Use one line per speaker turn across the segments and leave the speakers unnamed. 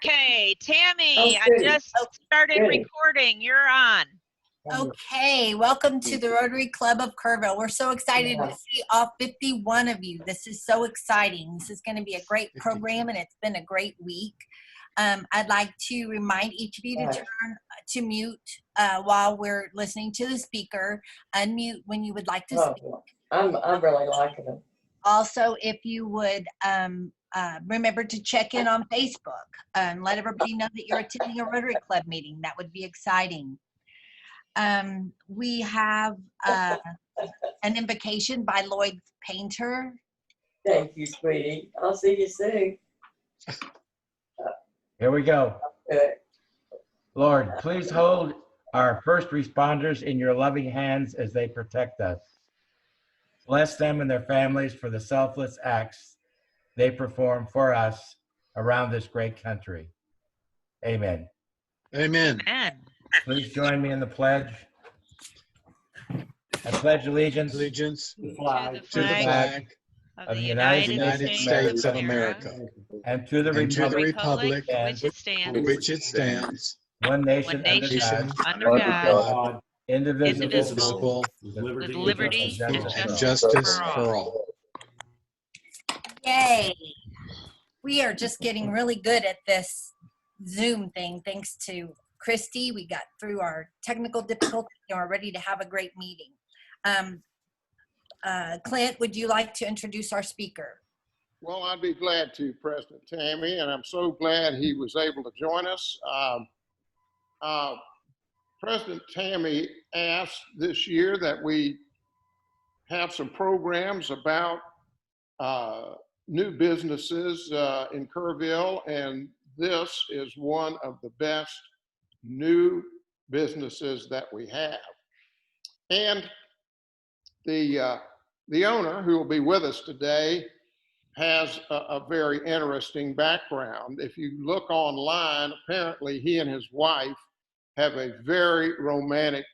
Okay, Tammy, I
Okay.
just started
Okay.
recording. You're on.
Okay, welcome to the Rotary Club of Kerrville. We're so excited to see all 51 of you. This is so exciting. This is going to be a great program, and it's been a great week. I'd like to remind each of you to turn to mute while we're listening to the speaker. Unmute when you would like to speak.
I'm really liking it.
Also, if you would remember to check in on Facebook and let everybody know that you're attending a Rotary Club meeting. That would be exciting. We have an invocation by Lloyd Painter.
Thank you, sweetie. I'll see you soon.
Here we go.
Okay.
Lord, please hold our first responders in your loving hands as they protect us. Bless them and their families for the selfless acts they perform for us around this great country. Amen.
Amen.
Amen.
Please join me in the pledge. I pledge allegiance
Allegiance
To the
to the
flag
flag
of the United
States of America
and to the
and to the
republic
republic
for which it
for
stands,
which it stands,
one nation
one
under
nation,
God,
under God,
indivisible,
with liberty and
and
justice
for
for
all.
all.
Yay! We are just getting really good at this Zoom thing thanks to Christy. We got through our technical difficulties and we're ready to have a great meeting. Clint, would you like to introduce our speaker?
Well, I'd be glad to, President Tammy, and I'm so glad he was able to join us. President Tammy asked this year that we have some programs about new businesses in Kerrville, and this is one of the best new businesses that we have. And the owner, who will be with us today, has a very interesting background. If you look online, apparently he and his wife have a very romantic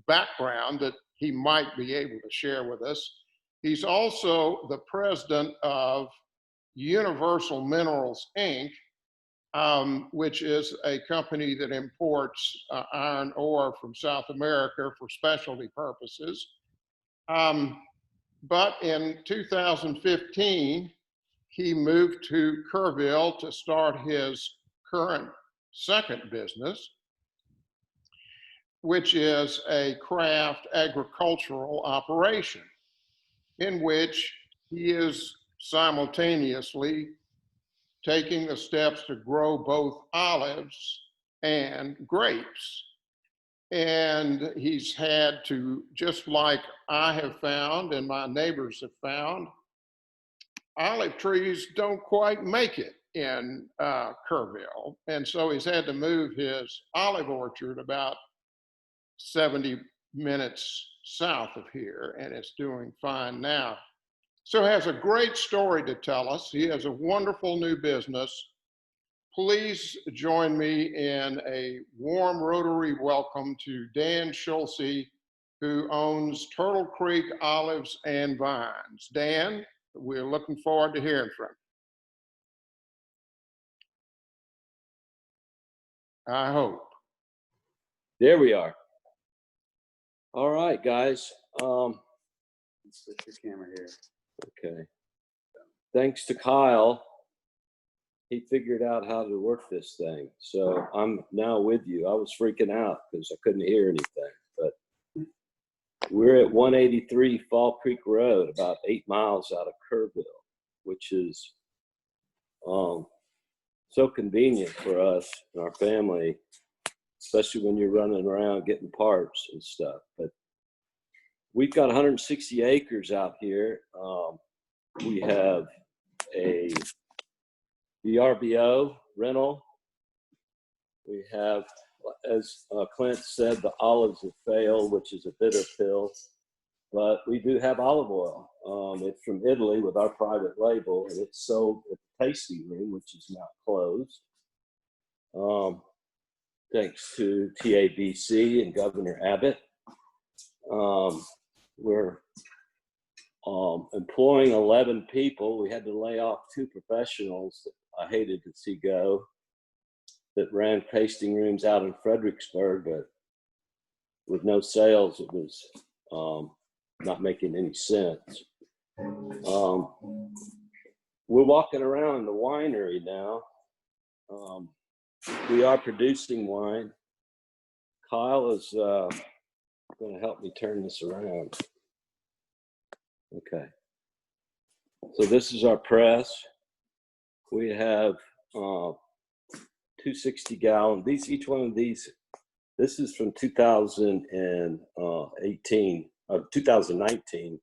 background that he might be able to share with us. He's also the president of Universal Minerals, Inc., which is a company that imports iron ore from South America for specialty purposes. But in 2015, he moved to Kerrville to start his current second business, which is a craft agricultural operation in which he is simultaneously taking the steps to grow both olives and grapes. And he's had to, just like I have found and my neighbors have found, olive trees don't quite make it in Kerrville. And so he's had to move his olive orchard about 70 minutes south of here, and it's doing fine now. So he has a great story to tell us. He has a wonderful new business. Please join me in a warm Rotary welcome to Dan Schulze, who owns Turtle Creek Olives and Vines. Dan, we're looking forward to hearing from you. I hope.
There we are. All right, guys. Let's put your camera here. Okay. Thanks to Kyle, he figured out how to work this thing. So I'm now with you. I was freaking out because I couldn't hear anything, but we're at 183 Fall Creek Road, about 8 miles out of Kerrville, which is so convenient for us and our family, especially when you're running around getting parts and stuff. But we've got 160 acres out here. We have a VRBO rental. We have, as Clint said, the olives have failed, which is a bitter pill, but we do have olive oil. It's from Italy with our private label, and it's sold at the Tasty Room, which is now closed. Thanks to TABC and Governor Abbott. We're employing 11 people. We had to lay off 2 professionals that I hated to see go. that ran tasting rooms out in Fredericksburg, but with no sales, it was not making any sense. We're walking around the winery now. We are producing wine. Kyle is going to help me turn this around. Okay. So this is our press. We have 260 gallon. Each one of these, this is from 2019.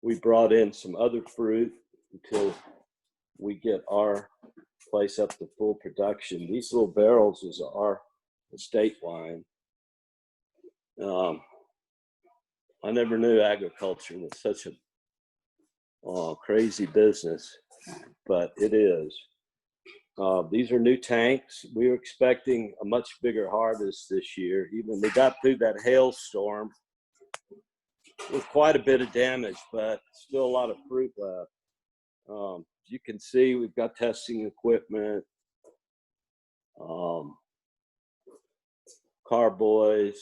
We brought in some other fruit until we get our place up to full production. These little barrels is our estate wine. I never knew agriculture was such a crazy business, but it is. These are new tanks. We were expecting a much bigger harvest this year. Even we got through that hailstorm with quite a bit of damage, but still a lot of fruit left. You can see we've got testing equipment, carboys.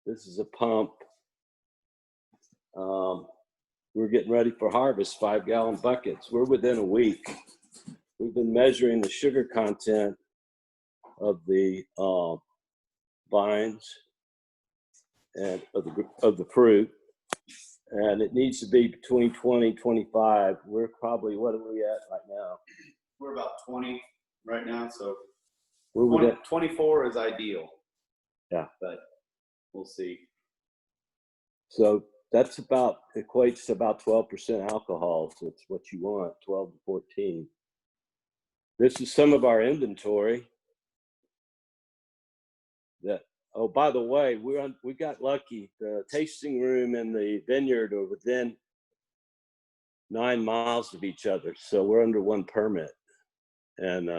This is a pump. We're getting ready for harvest, 5-gallon buckets. We're within a week. We've been measuring the sugar content of the vines and of the fruit, and it needs to be between 20 and 25. We're probably, what are we at right now?
We're about 20 right now, so
We're
20,
within,
24 is ideal.
Yeah.
But we'll see.
so that's about, equates to about 12% alcohol. So it's what you want, 12 to 14. This is some of our inventory. That, oh, by the way, we got lucky. The tasting room and the vineyard are within 9 miles of each other, so we're under one permit, and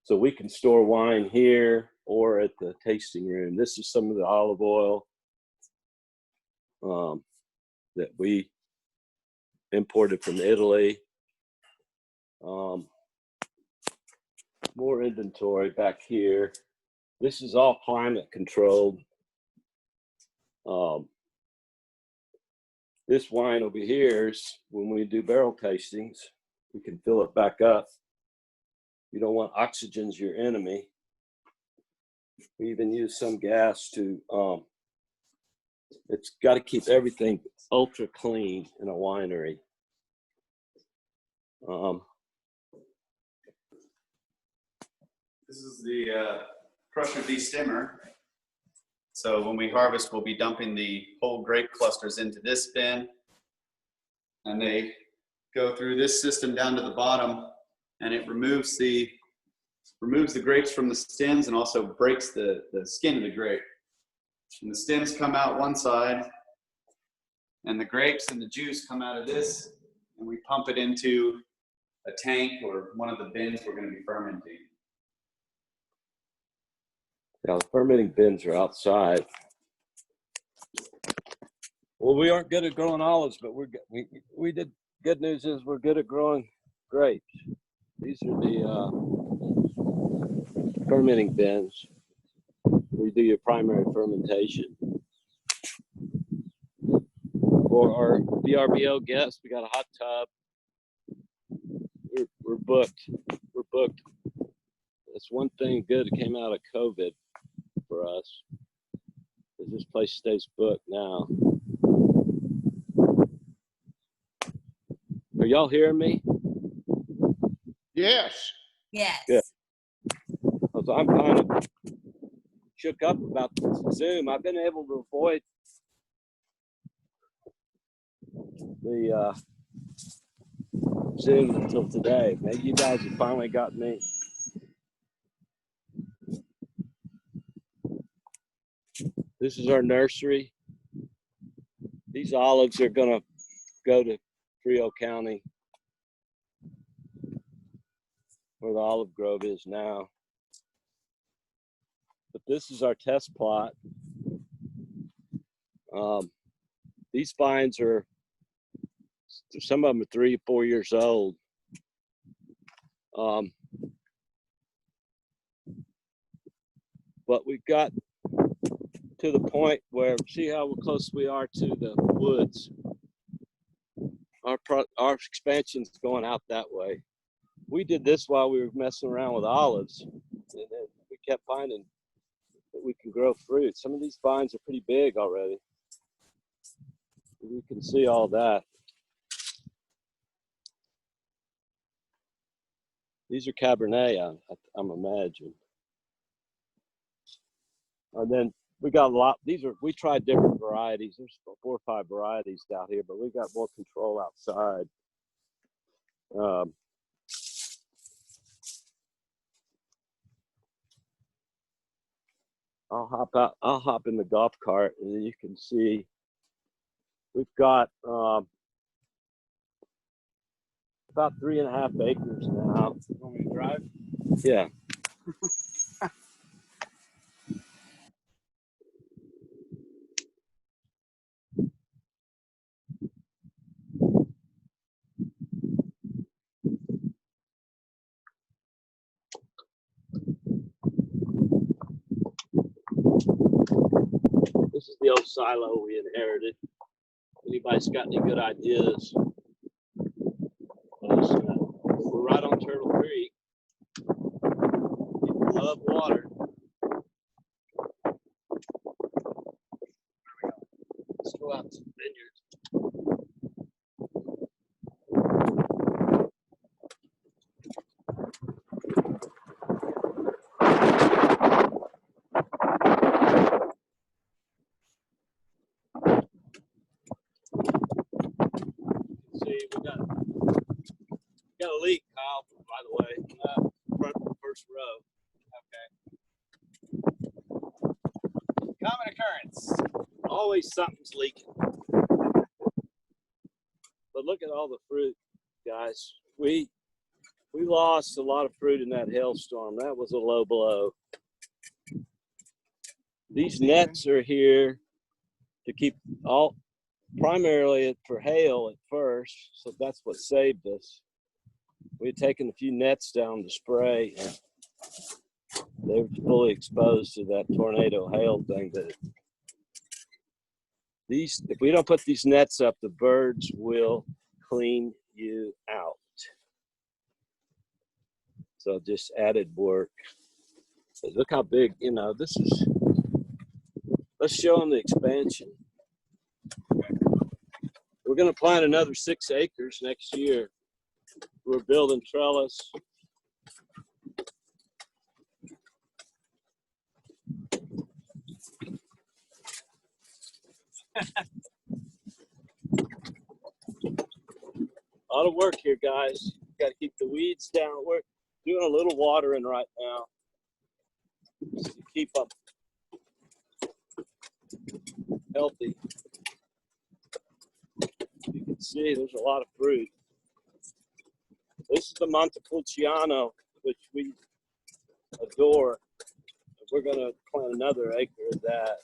so we can store wine here or at the tasting room. This is some of the olive oil that we imported from Italy. More inventory back here. This is all climate controlled. This wine over here is when we do barrel tastings, we can fill it back up. You don't want oxygen's your enemy. We even use some gas to, it's got to keep everything ultra clean in a winery.
This is the crusher destemmer. So when we harvest, we'll be dumping the whole grape clusters into this bin, and they go through this system down to the bottom, and it removes the grapes from the stems and also breaks the skin of the grape. And the stems come out one side, and the grapes and the juice come out of this, and we pump it into a tank or one of the bins we're going to be fermenting.
Now the fermenting bins are outside. Well, we aren't good at growing olives, but we did. Good news is we're good at growing grapes. These are the fermenting bins where you do your primary fermentation. For our VRBO guests, we got a hot tub. We're booked. We're booked. That's one thing good that came out of COVID for us, because this place stays booked now. Are y'all hearing me?
Yes.
Yes.
Good. So I'm kind of shook up about Zoom. I've been able to avoid the Zoom until today. Maybe you guys have finally got me. This is our nursery. These olives are going to go to Frio County, where the olive grove is now. But this is our test plot. These vines are, some of them are 3 or 4 years old. but we've got to the point where, see how close we are to the woods. Our expansion's going out that way. We did this while we were messing around with olives, and then we kept finding that we can grow fruit. Some of these vines are pretty big already. You can see all that. These are Cabernet, I'm imagining. And then we got a lot, we tried different varieties. There's 4 or 5 varieties out here, but we got more control outside. I'll hop in the golf cart, and then you can see we've got about 3.5 acres now.
You want me to drive?
Yeah. This is the old silo we inherited. Anybody's got any good ideas? We're right on Turtle Creek. People love water. Let's go out to the vineyard. See, we got a leak, Kyle, by the way, front of the first row.
Okay. Common occurrence.
Always something's leaking. But look at all the fruit, guys. We lost a lot of fruit in that hailstorm. That was a low blow. These nets are here to keep primarily for hail at first, so that's what saved us. We had taken a few nets down to spray, and they were fully exposed to that tornado hail thing. If we don't put these nets up, the birds will clean you out. So just added work. But look how big, this is. Let's show them the expansion. We're going to plant another 6 acres next year. We're building trellis. A lot of work here, guys. Got to keep the weeds down. We're doing a little watering right now just to keep up healthy. You can see there's a lot of fruit. This is the Montepulciano, which we adore. We're going to plant another acre of that.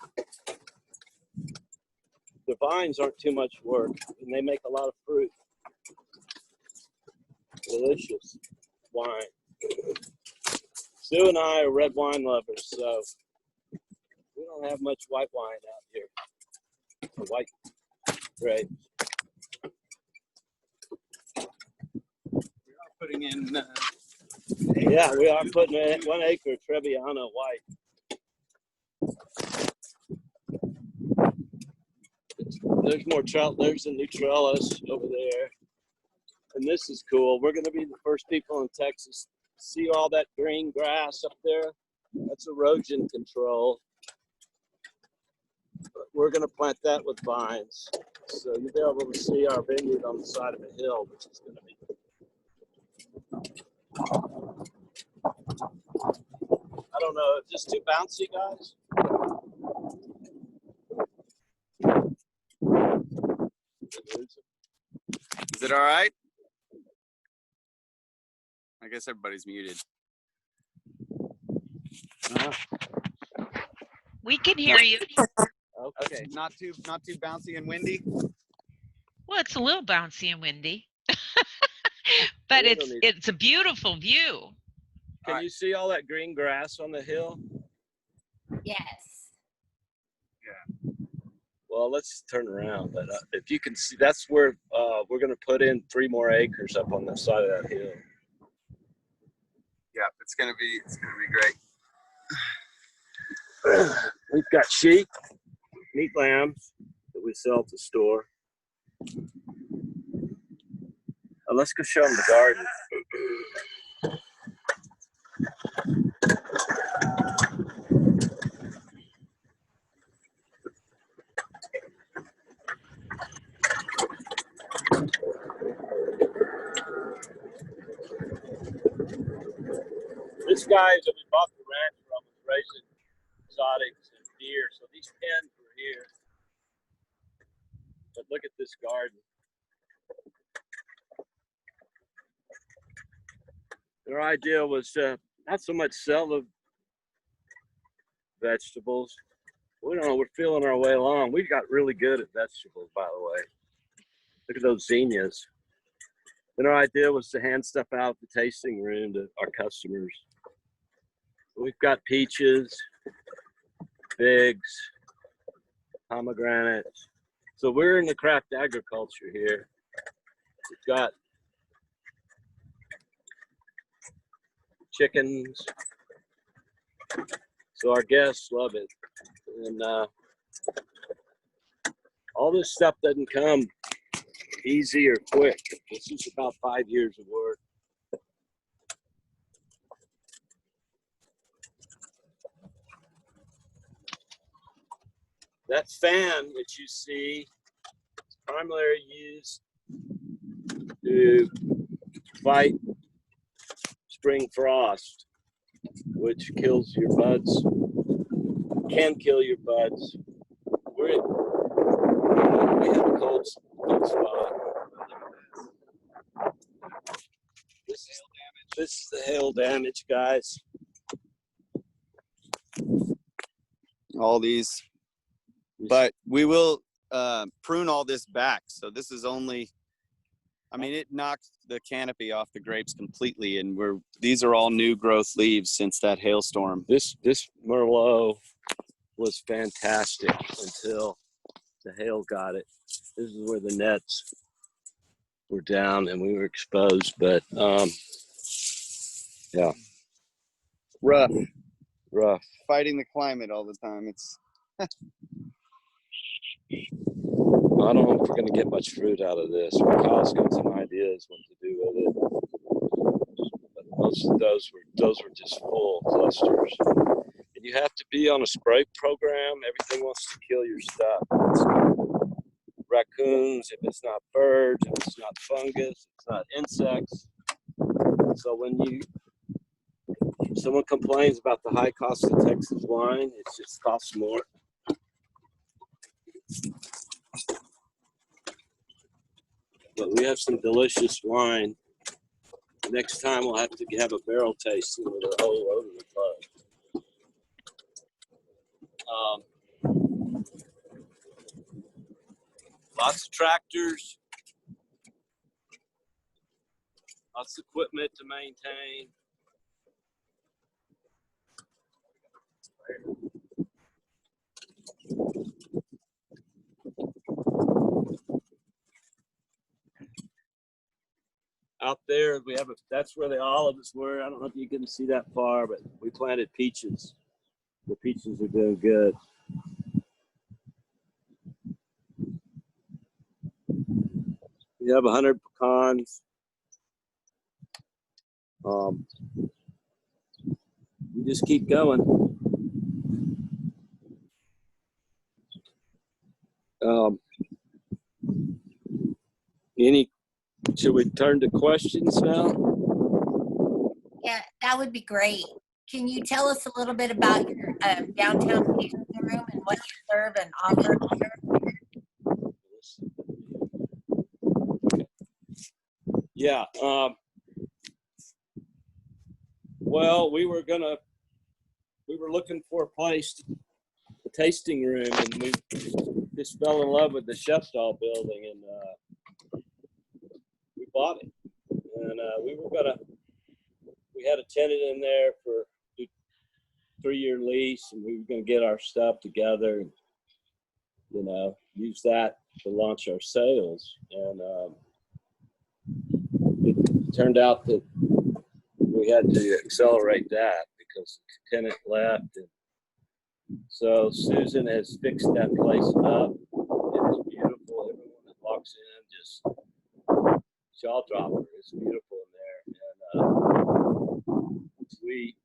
The vines aren't too much work, and they make a lot of fruit. Delicious wine. Sue and I are red wine lovers, so we don't have much white wine out here. Or white grapes.
We are putting in.
Yeah, we are putting in 1 acre of Trebbiano white. There's more there's a new trellis over there. And this is cool. We're going to be the first people in Texas to see all that green grass up there. That's erosion control. But we're going to plant that with vines. So you'll be able to see our vineyard on the side of a hill, which is going to be. I don't know, just too bouncy, guys?
Is it all right? I guess everybody's muted.
We can hear you.
Okay, not too bouncy and windy.
Well, it's a little bouncy and windy, but it's a beautiful view.
Can you see all that green grass on the hill?
Yes.
Well, let's turn around. But if you can see, that's where we're going to put in 3 more acres up on the side of that hill.
Yeah, it's gonna be great.
We've got sheep, meat lambs that we sell at the store. Let's go show them the garden. This guy that we bought the ranch from was raising exotics and deer, so these pens were here. But look at this garden. Their idea was not so much sell the vegetables. We don't know, we're feeling our way along. We got really good at vegetables, by the way. Look at those zinnias. And our idea was to hand stuff out at the tasting room to our customers. We've got peaches, figs, pomegranates. So we're in the craft agriculture here. We've got chickens. So our guests love it. And all this stuff doesn't come easy or quick. This is about 5 years of work. That fan that you see is primarily used to fight spring frost, which kills your buds, can kill your buds. We have a cold spot. This is the hail damage, guys.
All these, but we will prune all this back. So this is only, I mean, it knocked the canopy off the grapes completely, and these are all new growth leaves since that hailstorm.
This Merlot was fantastic until the hail got it. This is where the nets were down and we were exposed, but yeah.
Rough
Fighting
the climate all the time. It's
I don't know if we're going to get much fruit out of this. Kyle's got some ideas what to do with it. But most of those were just full clusters. And you have to be on a spray program. Everything wants to kill your stuff. It's raccoons, if it's not birds, if it's not fungus, if it's not insects. So when someone complains about the high cost of Texas wine, it just costs more. But we have some delicious wine. Next time we'll have to have a barrel tasting with a whole load of the club. Lots of tractors, lots of equipment to maintain. Out there, that's where the olives were. I don't know if you can see that far, but we planted peaches. The peaches are doing good. We have 100 pecans. We just keep going. Should we turn to questions now?
Yeah, that would be great. Can you tell us a little bit about your downtown tasting room and what you serve and offer here?
Yeah. Well, we were looking for a place, a tasting room, and we just fell in love with the Chefstall building, and we bought it. And we had a tenant in there 3-year lease, and we were going to get our stuff together and, you know, use that to launch our sales. And it turned out that we had to accelerate that because the tenant left. And so Susan has fixed that place up. It's beautiful. Everyone that walks in just jaw dropper. It's beautiful in there. And we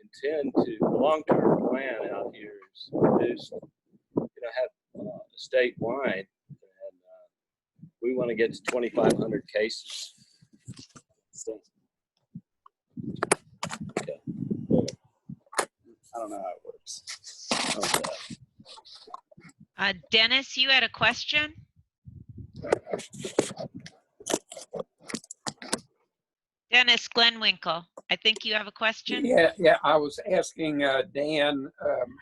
intend to, the long-term plan out here is produce, you know, have estate wine. And we want to get to 2,500 cases. So, okay. I don't know how it works.
Dennis, you had a question? Dennis Glenwinkle, I think you have a question.
Yeah. I was asking Dan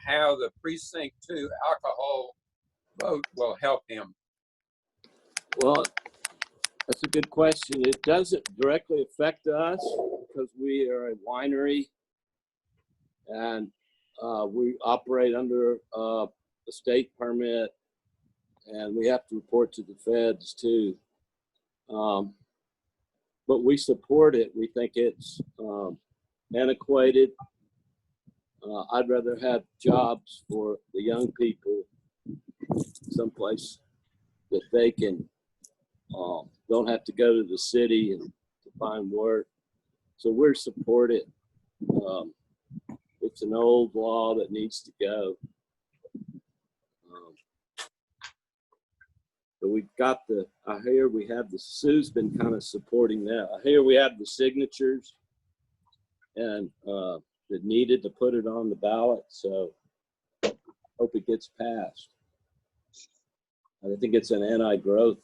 how the precinct 2 alcohol vote will help him.
Well, that's a good question. It doesn't directly affect us because we are a winery and we operate under a state permit, and we have to report to the feds too. But we support it. We think it's antiquated. I'd rather have jobs for the young people someplace that they can don't have to go to the city and to find work. So we're supported. It's an old law that needs to go. But we've got I hear we have Sue's been kind of supporting that. I hear we have the signatures and that needed to put it on the ballot. So hope it gets passed. I think it's an anti-growth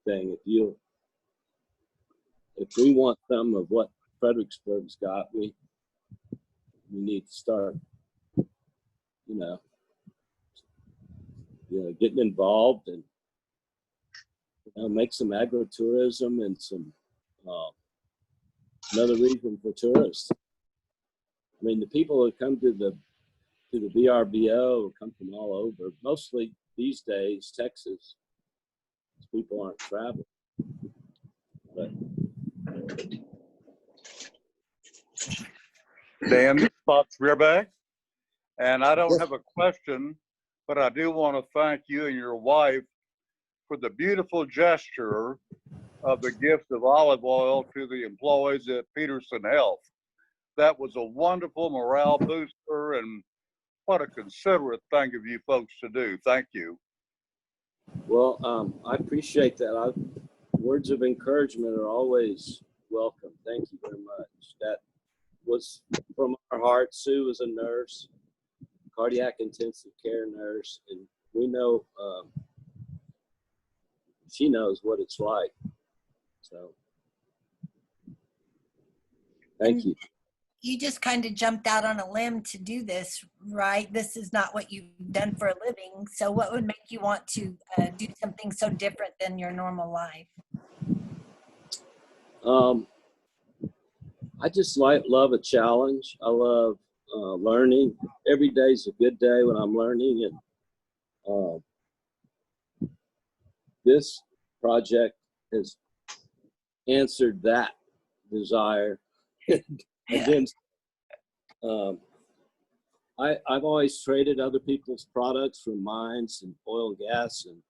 thing. If we want some of what Fredericksburg's got, we need to start, getting involved and make some agritourism and some another reason for tourists. I mean, the people that come to the VRBO come from all over, mostly these days Texas. People aren't traveling. But
Dan, Bob Spearback, and I don't have a question, but I do want to thank you and your wife for the beautiful gesture of the gift of olive oil to the employees at Peterson Health. That was a wonderful morale booster, and what a considerate thing of you folks to do. Thank you.
Well, I appreciate that. Words of encouragement are always welcome. Thank you very much. That was from our heart. Sue was a nurse, cardiac intensive care nurse, and we know she knows what it's like. So thank you.
You just kind of jumped out on a limb to do this, right? This is not what you've done for a living. So what would make you want to do something so different than your normal life?
I just love a challenge. I love learning. Every day is a good day when I'm learning, and this project has answered that desire. And then I've always traded other people's products from mines and oil and gas, and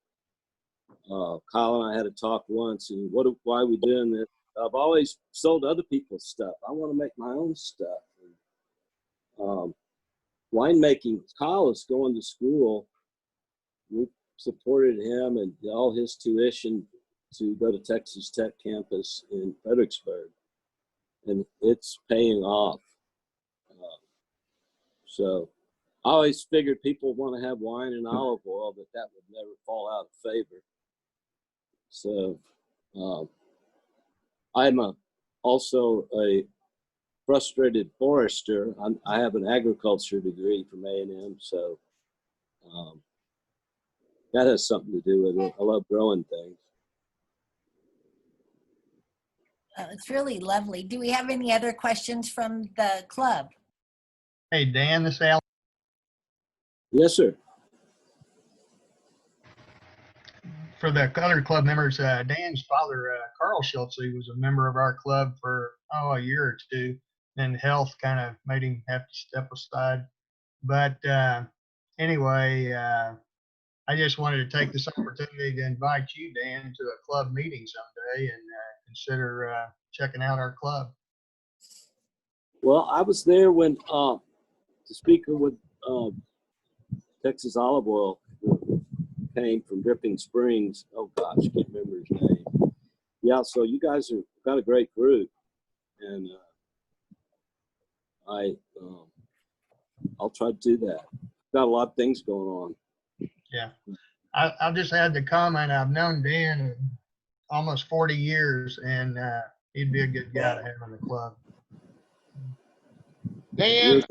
Kyle and I had a talk once, and why are we doing this? I've always sold other people's stuff. I want to make my own stuff. And, winemaking, Kyle is going to school. We supported him and all his tuition to go to Texas Tech campus in Fredericksburg, and it's paying off. So I always figured people want to have wine and olive oil, but that would never fall out of favor. So I'm also a frustrated forester. I have an agriculture degree from A&M, so that has something to do with it. I love growing things.
It's really lovely. Do we have any other questions from the club?
Hey, Dan, this is Al.
Yes, sir.
For the other club members, Dan's father, Carl Schultz, he was a member of our club for, a year or two. And health kind of made him have to step aside. But anyway, I just wanted to take this opportunity to invite you, Dan, to a club meeting someday and consider checking out our club.
Well, I was there when the speaker with Texas Olive Oil came from Dripping Springs. Oh gosh, I can't remember his name. Yeah, so you guys have got a great group, and I'll try to do that. Got a lot of things going on.
Yeah, I'll just add the comment. I've known Dan almost 40 years, and he'd be a good guy to have in the club.
Dan,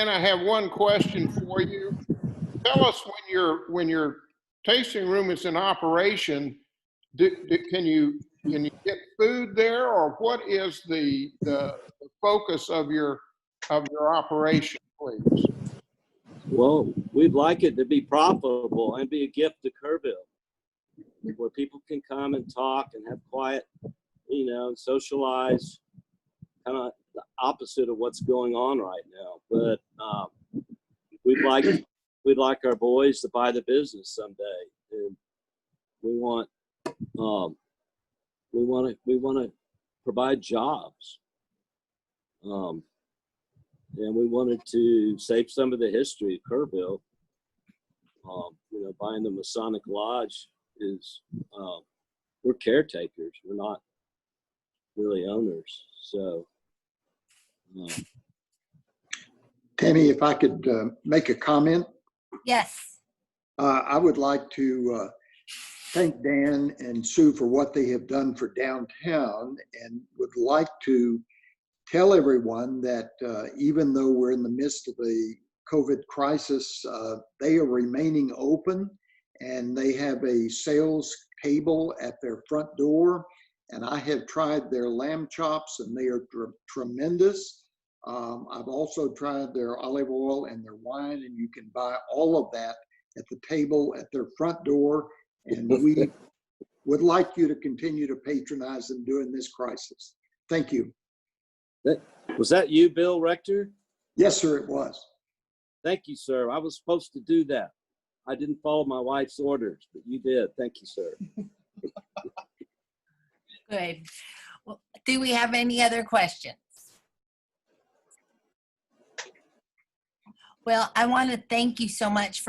and I have one question for you. Tell us when your tasting room is in operation, can you get food there, or what is the focus of your operation, please?
Well, we'd like it to be profitable and be a gift to Kerrville, where people can come and talk and have quiet, and socialize. Kind of the opposite of what's going on right now. But we'd like our boys to buy the business someday, and we want to provide jobs, and we wanted to save some of the history of Kerrville. Buying the Masonic Lodge is we're caretakers. We're not really owners. So,
Tammy, if I could make a comment.
Yes.
I would like to thank Dan and Sue for what they have done for downtown, and would like to tell everyone that even though we're in the midst of the COVID crisis, they are remaining open, and they have a sales table at their front door. And I have tried their lamb chops, and they are tremendous. I've also tried their olive oil and their wine, and you can buy all of that at the table at their front door. And we would like you to continue to patronize them during this crisis. Thank you.
Was that you, Bill Rector?
Yes, sir, it was.
Thank you, sir. I was supposed to do that. I didn't follow my wife's orders, but you did. Thank you, sir.
Good. Well, do we have any other questions? Well, I want to thank you so much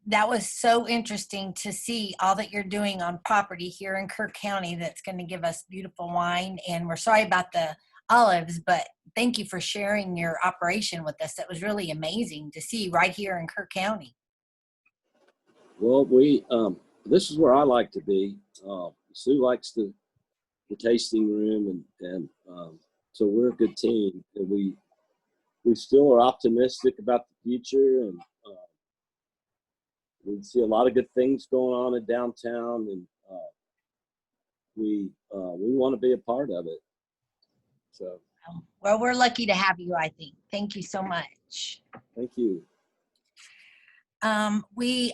that was so interesting to see all that you're doing on property here in Kirk County that's going to give us beautiful wine. And we're sorry about the olives, but thank you for sharing your operation with us. That was really amazing to see right here in Kirk County.
Well, this is where I like to be. Sue likes the tasting room, and so we're a good team, and we still are optimistic about the future, and we see a lot of good things going on in downtown, and we want to be a part of it. So,
well, we're lucky to have you, I think. Thank you so much.
Thank you.
We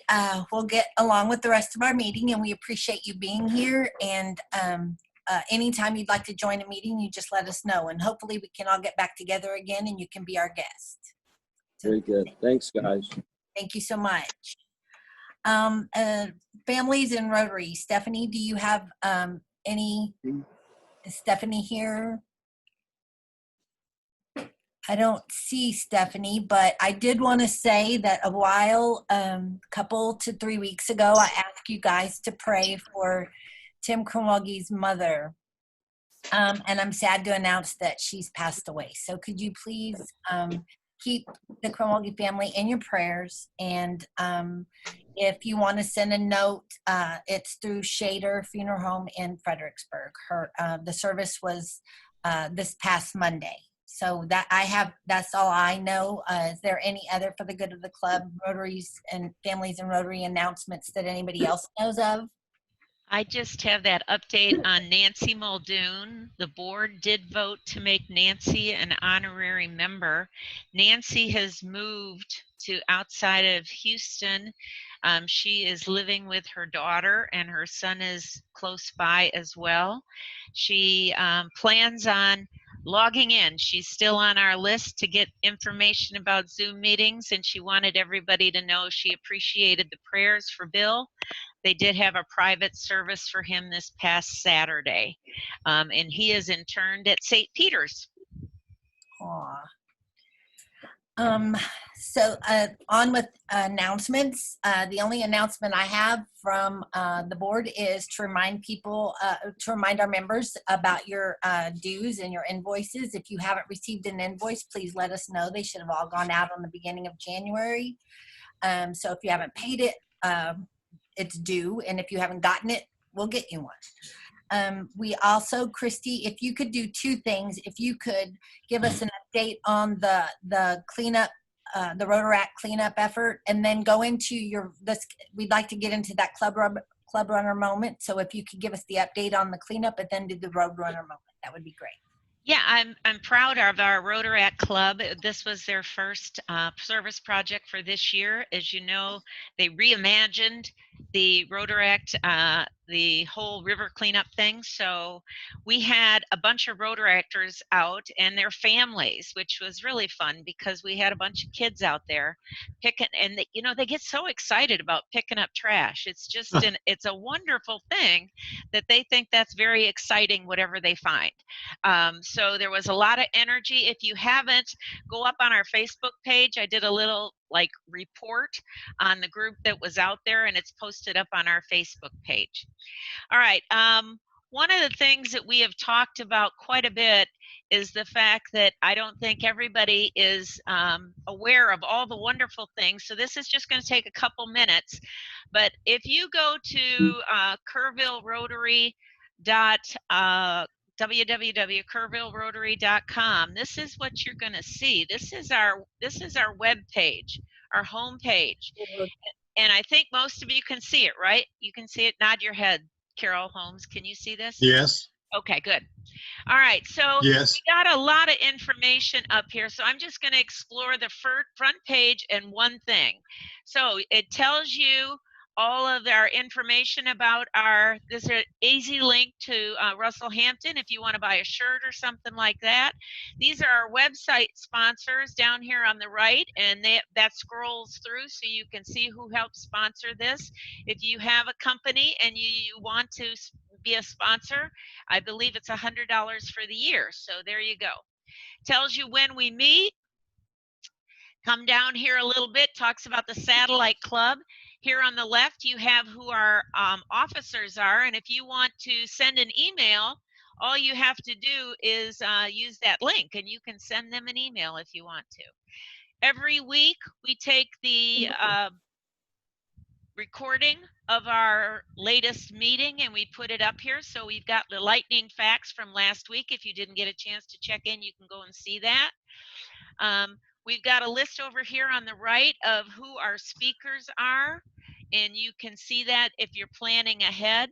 will get along with the rest of our meeting, and we appreciate you being here. And anytime you'd like to join a meeting, you just let us know, and hopefully we can all get back together again and you can be our guest. So,
very good. Thanks, guys.
Thank you so much. Families in Rotary. Stephanie, do you have is Stephanie here? I don't see Stephanie, but I did want to say that a couple to 3 weeks ago, I asked you guys to pray for Tim Kronwalge's mother. And I'm sad to announce that she's passed away. So could you please keep the Kronwalge family in your prayers? And if you want to send a note, it's through Shader Funeral Home in Fredericksburg. The service was this past Monday. So that's all I know. Is there any other for the good of the club, Rotaries and families and Rotary announcements that anybody else knows of?
I just have that update on Nancy Muldoon. The board did vote to make Nancy an honorary member. Nancy has moved to outside of Houston. She is living with her daughter, and her son is close by as well. She plans on logging in. She's still on our list to get information about Zoom meetings, and she wanted everybody to know she appreciated the prayers for Bill. They did have a private service for him this past Saturday, and he is interned at St. Peter's.
Aw. So on with announcements. The only announcement I have from the board is to remind people, to remind our members about your dues and your invoices. If you haven't received an invoice, please let us know. They should have all gone out on the beginning of January. So if you haven't paid it, it's due. And if you haven't gotten it, we'll get you one. We also, Christy, if you could do two things, if you could give us an update on the cleanup, the Rotaract cleanup effort, and then go into we'd like to get into that club runner moment. So if you could give us the update on the cleanup and then do the road runner moment, that would be great.
Yeah, I'm proud of our Rotaract Club. This was their first service project for this year. As you know, they reimagined the Rotaract, the whole river cleanup thing. So we had a bunch of Rotaractors out and their families, which was really fun because we had a bunch of kids out there picking, and they get so excited about picking up trash. It's just it's a wonderful thing that they think that's very exciting, whatever they find. So there was a lot of energy. If you haven't, go up on our Facebook page. I did a little report on the group that was out there, and it's posted up on our Facebook page. All right. One of the things that we have talked about quite a bit is the fact that I don't think everybody is aware of all the wonderful things. So this is just going to take a couple minutes. But if you go to Kerrville Rotary www.kerrvillerotary.com. This is what you're going to see. This is our web page, our home page. And I think most of you can see it, right? You can see it. Nod your head, Carol Holmes. Can you see this?
Yes.
Okay, good. All right, so
Yes.
we got a lot of information up here. So I'm just going to explore the front page and one thing. So it tells you all of our information about this is an easy link to Russell Hampton if you want to buy a shirt or something like that. These are our website sponsors down here on the right, and that scrolls through so you can see who helped sponsor this. If you have a company and you want to be a sponsor, I believe it's $100 for the year. So there you go. Tells you when we meet. Come down here a little bit, talks about the satellite club. Here on the left, you have who our officers are. And if you want to send an email, all you have to do is use that link, and you can send them an email if you want to. Every week, we take the recording of our latest meeting and we put it up here. So we've got the lightning facts from last week. If you didn't get a chance to check in, you can go and see that. We've got a list over here on the right of who our speakers are, and you can see that if you're planning ahead.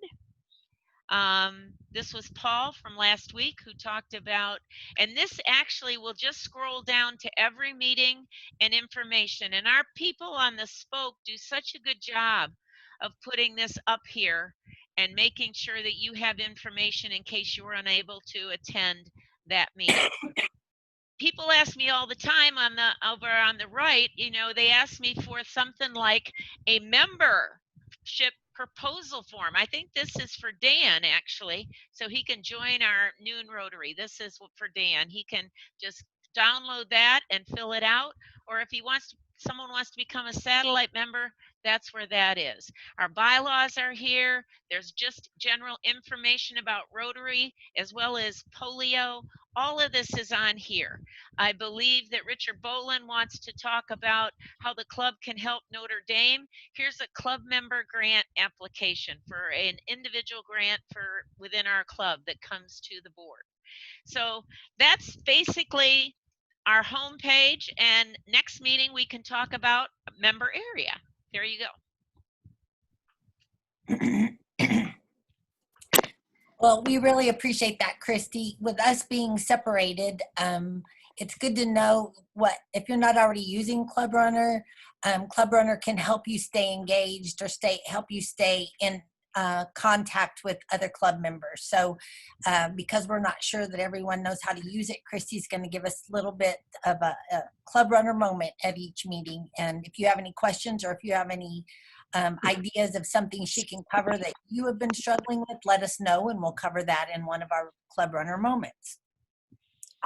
This was Paul from last week who talked about, and this actually will just scroll down to every meeting and information. And our people on the spoke do such a good job of putting this up here and making sure that you have information in case you were unable to attend that meeting. People ask me all the time over on the right, they ask me for something like a membership proposal form. I think this is for Dan, actually, so he can join our noon Rotary. This is for Dan. He can just download that and fill it out, or if someone wants to become a satellite member, that's where that is. Our bylaws are here. There's just general information about Rotary as well as polio. All of this is on here. I believe that Richard Boland wants to talk about how the club can help Notre Dame. Here's a club member grant application for an individual grant within our club that comes to the board. So that's basically our homepage, and next meeting we can talk about member area. There you go.
Well, we really appreciate that, Christy. With us being separated, it's good to know if you're not already using Club Runner, Club Runner can help you stay engaged or help you stay in contact with other club members. So because we're not sure that everyone knows how to use it, Christy's going to give us a little bit of a Club Runner moment at each meeting. And if you have any questions or if you have any ideas of something she can cover that you have been struggling with, let us know and we'll cover that in one of our Club Runner moments.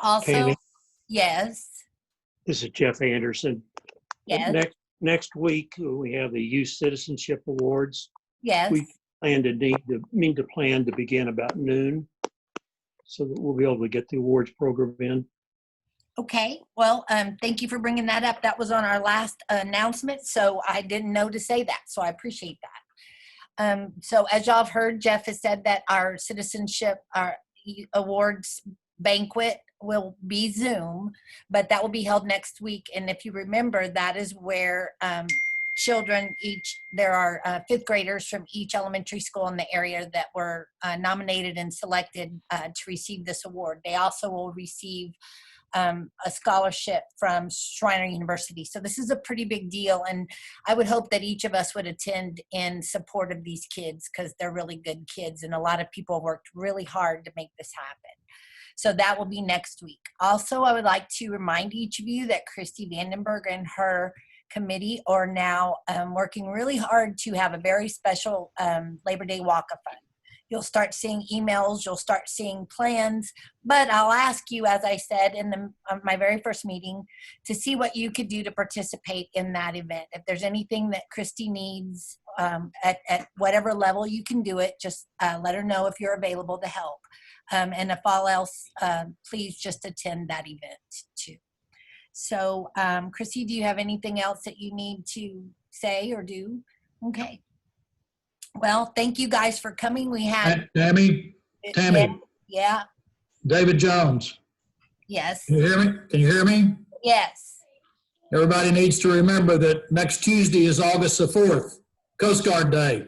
Also,
Kaylee,
yes,
this is Jeff Anderson.
yes,
Next week, we have the Youth Citizenship Awards.
yes.
We plan to begin about noon so that we'll be able to get the awards program in.
Okay, well, thank you for bringing that up. That was on our last announcement, so I didn't know to say that, so I appreciate that. So as y'all have heard, Jeff has said that our citizenship, our awards banquet will be Zoom, but that will be held next week. And if you remember, that is where children, there are fifth graders from each elementary school in the area that were nominated and selected to receive this award. They also will receive a scholarship from Shriner University. So this is a pretty big deal. And I would hope that each of us would attend in support of these kids because they're really good kids. And a lot of people worked really hard to make this happen. So that will be next week. Also, I would like to remind each of you that Christy Vandenberg and her committee are now working really hard to have a very special Labor Day walk-a-thon. You'll start seeing emails, you'll start seeing plans, but I'll ask you, as I said in my very first meeting, to see what you could do to participate in that event. If there's anything that Christy needs at whatever level you can do it, just let her know if you're available to help. And if all else, please just attend that event too. So, Christy, do you have anything else that you need to say or do? Okay. Well, thank you guys for coming. We had
Tammy,
yeah.
David Jones.
Yes.
Can you hear me? Can you hear me?
Yes.
Everybody needs to remember that next Tuesday is August the 4th, Coast Guard Day.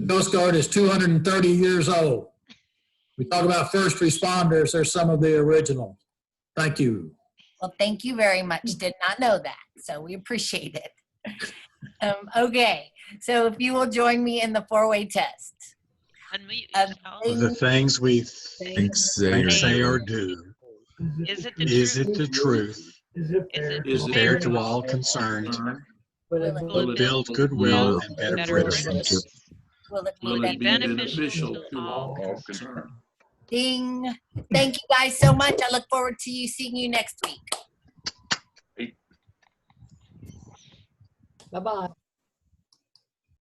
Coast Guard is 230 years old. We talk about first responders, they're some of the original. Thank you.
Well, thank you very much. Did not know that, so we appreciate it. Okay, so if you will join me in the four-way test.
Unmute
Of the things we think, say, or do,
Is it the
is
truth?
it the truth?
Is it
Fair to all concerned?
Will it
Build goodwill and better friendships?
Will it
Will it
be
be beneficial to all concerned?
Ding. Thank you guys so much. I look forward to seeing you next week.
Bye-bye.